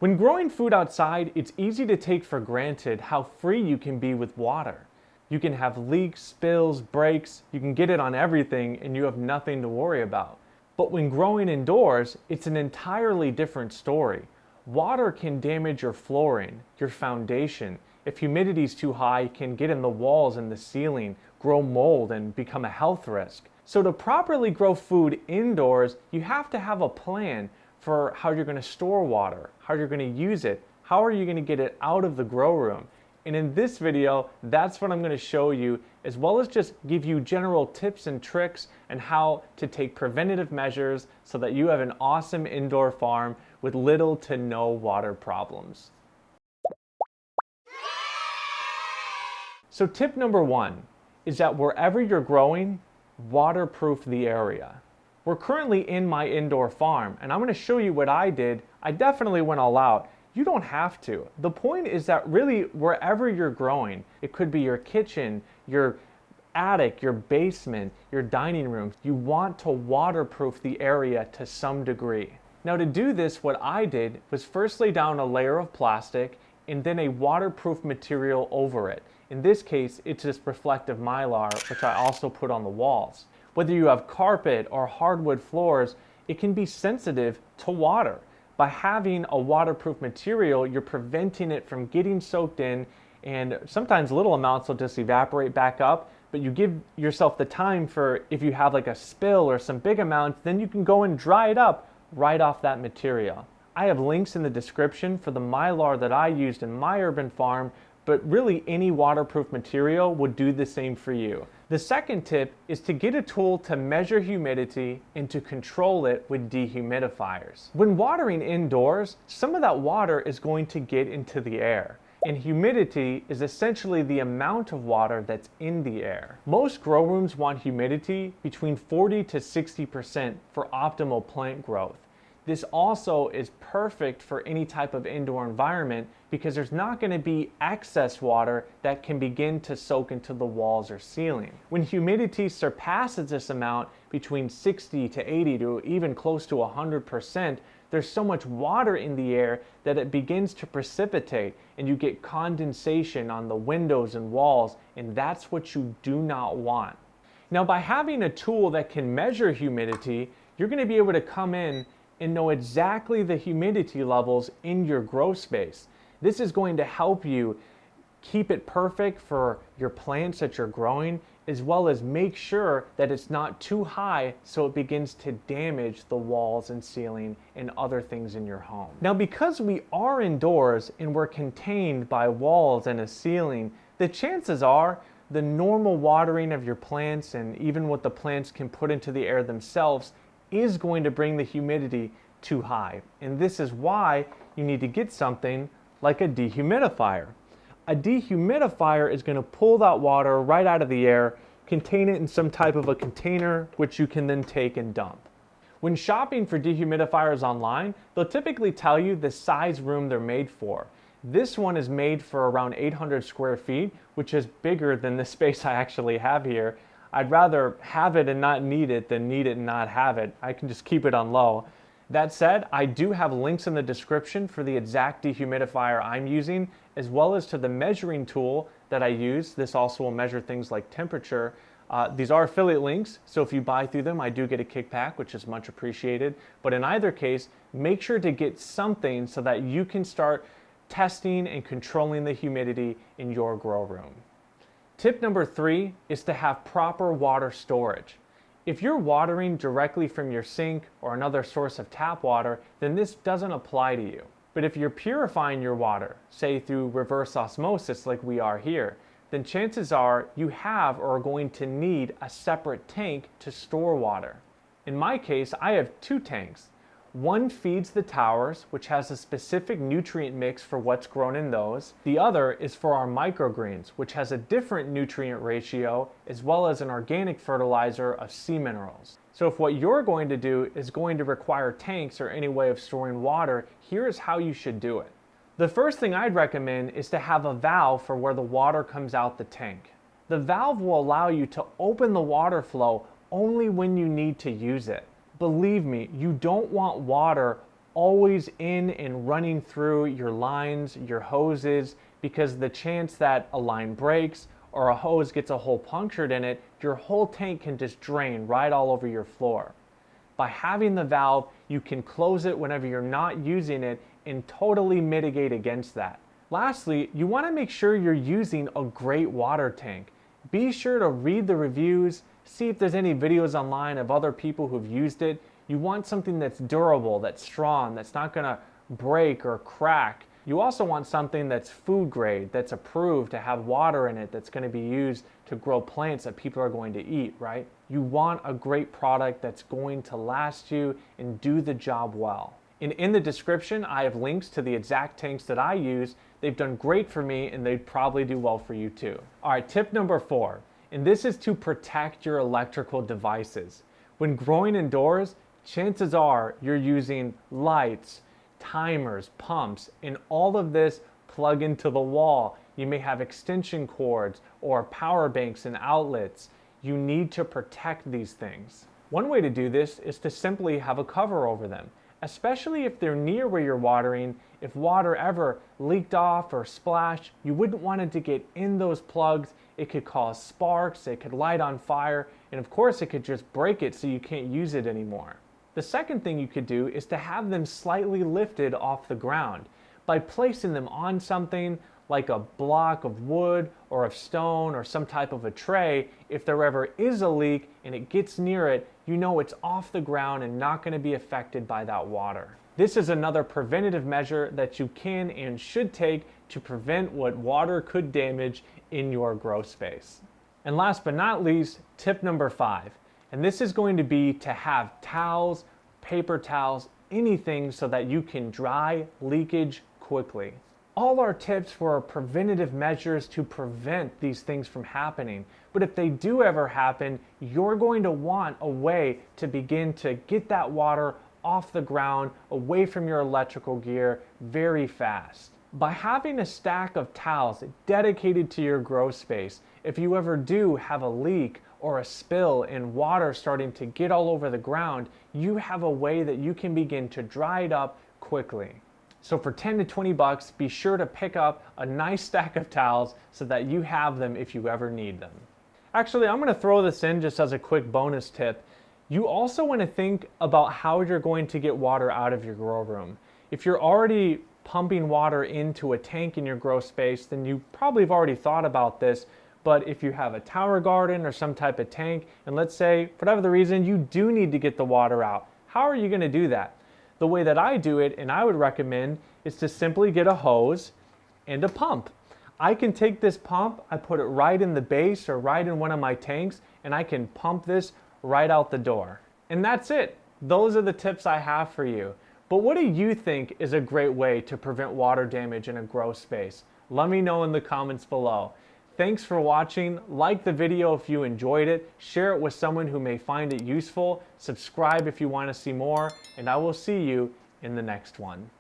When growing food outside, it's easy to take for granted how free you can be with water. You can have leaks, spills, breaks, you can get it on everything and you have nothing to worry about. But when growing indoors, it's an entirely different story. Water can damage your flooring, your foundation. If humidity is too high, it can get in the walls and the ceiling, grow mold, and become a health risk. So to properly grow food indoors, you have to have a plan for how you're going to store water, how you're going to use it, how are you going to get it out of the grow room. And in this video, that's what I'm going to show you, as well as just give you general tips and tricks and how to take preventative measures so that you have an awesome indoor farm with little to no water problems. So tip number one is that wherever you're growing, waterproof the area. We're currently in my indoor farm, and I'm going to show you what I did. I definitely went all out. You don't have to. The point is that really wherever you're growing, it could be your kitchen, your attic, your basement, your dining room, you want to waterproof the area to some degree. Now to do this, what I did was first lay down a layer of plastic and then a waterproof material over it. In this case, it's this reflective mylar, which I also put on the walls. Whether you have carpet or hardwood floors, it can be sensitive to water. By having a waterproof material, you're preventing it from getting soaked in, and sometimes little amounts will just evaporate back up, but you give yourself the time for, if you have like a spill or some big amounts, then you can go and dry it up right off that material. I have links in the description for the mylar that I used in my urban farm, but really any waterproof material would do the same for you. The second tip is to get a tool to measure humidity and to control it with dehumidifiers. When watering indoors, some of that water is going to get into the air, and humidity is essentially the amount of water that's in the air. Most grow rooms want humidity between 40 to 60% for optimal plant growth. This also is perfect for any type of indoor environment because there's not going to be excess water that can begin to soak into the walls or ceiling. When humidity surpasses this amount, between 60 to 80 to even close to 100%, there's so much water in the air that it begins to precipitate and you get condensation on the windows and walls, and that's what you do not want. Now, by having a tool that can measure humidity, you're going to be able to come in and know exactly the humidity levels in your grow space. This is going to help you keep it perfect for your plants that you're growing, as well as make sure that it's not too high so it begins to damage the walls and ceiling and other things in your home. Now, because we are indoors and we're contained by walls and a ceiling, the chances are the normal watering of your plants and even what the plants can put into the air themselves is going to bring the humidity too high. And this is why you need to get something like a dehumidifier. A dehumidifier is going to pull that water right out of the air, contain it in some type of a container, which you can then take and dump. When shopping for dehumidifiers online, they'll typically tell you the size room they're made for. This one is made for around 800 square feet, which is bigger than the space I actually have here. I'd rather have it and not need it than need it and not have it. I can just keep it on low. That said, I do have links in the description for the exact dehumidifier I'm using, as well as to the measuring tool that I use. This also will measure things like temperature. These are affiliate links, so if you buy through them, I do get a kickback, which is much appreciated. But in either case, make sure to get something so that you can start testing and controlling the humidity in your grow room. Tip number 3 is to have proper water storage. If you're watering directly from your sink or another source of tap water, then this doesn't apply to you. But if you're purifying your water, say through reverse osmosis like we are here, then chances are you have or are going to need a separate tank to store water. In my case, I have 2 tanks. One feeds the towers, which has a specific nutrient mix for what's grown in those. The other is for our microgreens, which has a different nutrient ratio, as well as an organic fertilizer of sea minerals. So if what you're going to do is going to require tanks or any way of storing water, here's how you should do it. The first thing I'd recommend is to have a valve for where the water comes out the tank. The valve will allow you to open the water flow only when you need to use it. Believe me, you don't want water always in and running through your lines, your hoses, because the chance that a line breaks or a hose gets a hole punctured in it, your whole tank can just drain right all over your floor. By having the valve, you can close it whenever you're not using it and totally mitigate against that. Lastly, you want to make sure you're using a great water tank. Be sure to read the reviews, see if there's any videos online of other people who've used it. You want something that's durable, that's strong, that's not going to break or crack. You also want something that's food grade, that's approved to have water in it, that's going to be used to grow plants that people are going to eat, right? You want a great product that's going to last you and do the job well. And in the description, I have links to the exact tanks that I use. They've done great for me and they'd probably do well for you too. All right, tip number 4, and this is to protect your electrical devices. When growing indoors, chances are you're using lights, timers, pumps, and all of this plug into the wall. You may have extension cords or power banks and outlets. You need to protect these things. One way to do this is to simply have a cover over them, especially if they're near where you're watering. If water ever leaked off or splashed, you wouldn't want it to get in those plugs. It could cause sparks, it could light on fire, and of course it could just break it so you can't use it anymore. The second thing you could do is to have them slightly lifted off the ground by placing them on something like a block of wood or of stone or some type of a tray. If there ever is a leak and it gets near it, you know it's off the ground and not going to be affected by that water. This is another preventative measure that you can and should take to prevent what water could damage in your grow space. And last but not least, tip number 5. And this is going to be to have towels, paper towels, anything so that you can dry leakage quickly. All our tips were preventative measures to prevent these things from happening. But if they do ever happen, you're going to want a way to begin to get that water off the ground, away from your electrical gear very fast. By having a stack of towels dedicated to your grow space, if you ever do have a leak or a spill and water starting to get all over the ground, you have a way that you can begin to dry it up quickly. So for 10 to 20 bucks, be sure to pick up a nice stack of towels so that you have them if you ever need them. Actually, I'm going to throw this in just as a quick bonus tip. You also want to think about how you're going to get water out of your grow room. If you're already pumping water into a tank in your grow space, then you probably have already thought about this. But if you have a tower garden or some type of tank, and let's say, for whatever the reason, you do need to get the water out, how are you going to do that? The way that I do it, and I would recommend, is to simply get a hose and a pump. I can take this pump, I put it right in the base or right in one of my tanks, and I can pump this right out the door. And that's it. Those are the tips I have for you. But what do you think is a great way to prevent water damage in a grow space? Let me know in the comments below. Thanks for watching. Like the video if you enjoyed it. Share it with someone who may find it useful. Subscribe if you want to see more. And I will see you in the next one.